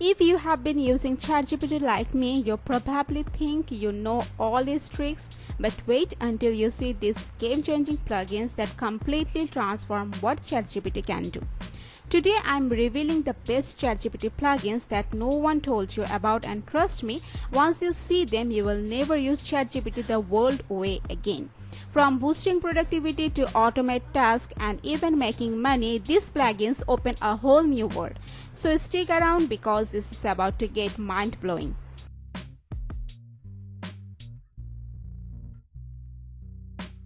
If you have been using ChatGPT like me, you probably think you know all its tricks, but wait until you see these game-changing plugins that completely transform what ChatGPT can do. Today I'm revealing the best ChatGPT plugins that no one told you about, and trust me, once you see them you will never use ChatGPT the old way again. From boosting productivity to automate tasks and even making money, these plugins open a whole new world. So stick around because this is about to get mind-blowing.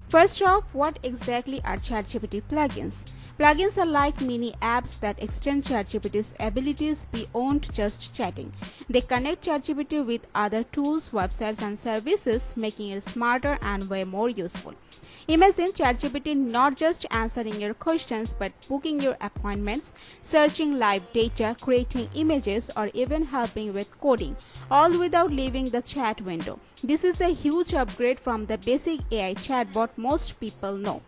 First off, what exactly are ChatGPT plugins? Plugins are like mini apps that extend ChatGPT's abilities beyond just chatting. They connect ChatGPT with other tools, websites, and services, making it smarter and way more useful. Imagine ChatGPT not just answering your questions but booking your appointments, searching live data, creating images, or even helping with coding, all without leaving the chat window. This is a huge upgrade from the basic AI chatbot most people know.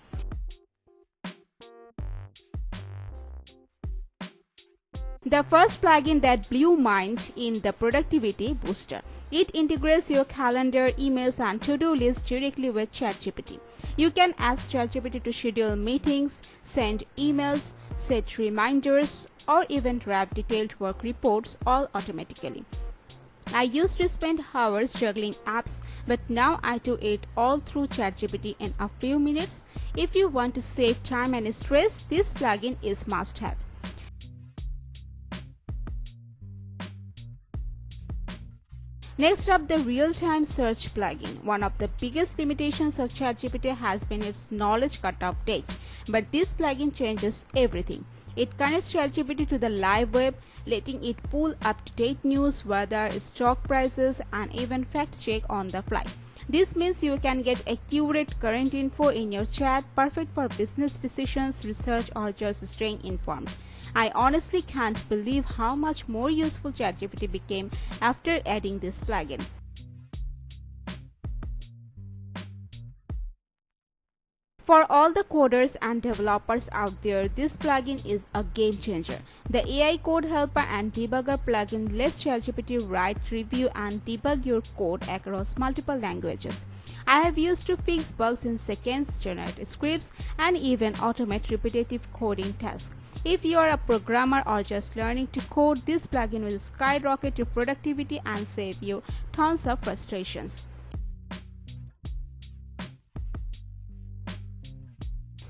The first plugin that blew my mind is the Productivity Booster. It integrates your calendar, emails, and to-do lists directly with ChatGPT. You can ask ChatGPT to schedule meetings, send emails, set reminders, or even draft detailed work reports all automatically. I used to spend hours juggling apps, but now I do it all through ChatGPT in a few minutes. If you want to save time and stress, this plugin is must-have. Next up, the real-time search plugin. One of the biggest limitations of ChatGPT has been its knowledge cutoff date, but this plugin changes everything. It connects ChatGPT to the live web, letting it pull up-to-date news, weather, stock prices, and even fact-check on the fly. This means you can get accurate current info in your chat, perfect for business decisions, research, or just staying informed. I honestly can't believe how much more useful ChatGPT became after adding this plugin. For all the coders and developers out there, this plugin is a game changer. The AI Code Helper and Debugger plugin lets ChatGPT write, review, and debug your code across multiple languages. I have used to fix bugs in seconds, generate scripts, and even automate repetitive coding tasks. If you are a programmer or just learning to code, this plugin will skyrocket your productivity and save you tons of frustrations.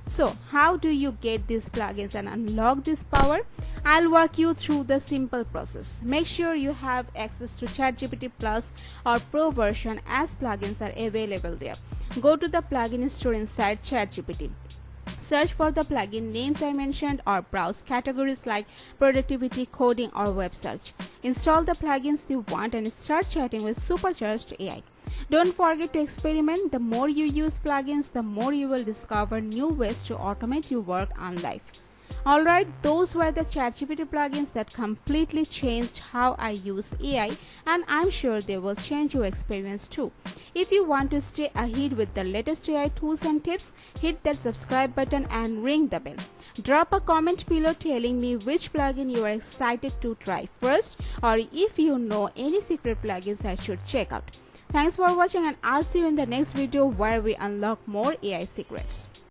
So, how do you get these plugins and unlock this power? I'll walk you through the simple process. Make sure you have access to ChatGPT Plus or Pro version, as plugins are available there. Go to the plugin store inside ChatGPT. Search for the plugin names I mentioned or browse categories like productivity, coding, or web search. Install the plugins you want and start chatting with supercharged AI. Don't forget to experiment. The more you use plugins, the more you will discover new ways to automate your work and life. Alright, those were the ChatGPT plugins that completely changed how I use AI, and I'm sure they will change your experience too. If you want to stay ahead with the latest AI tools and tips, hit that subscribe button and ring the bell. Drop a comment below telling me which plugin you are excited to try first, or if you know any secret plugins I should check out. Thanks for watching, and I'll see you in the next video where we unlock more AI secrets.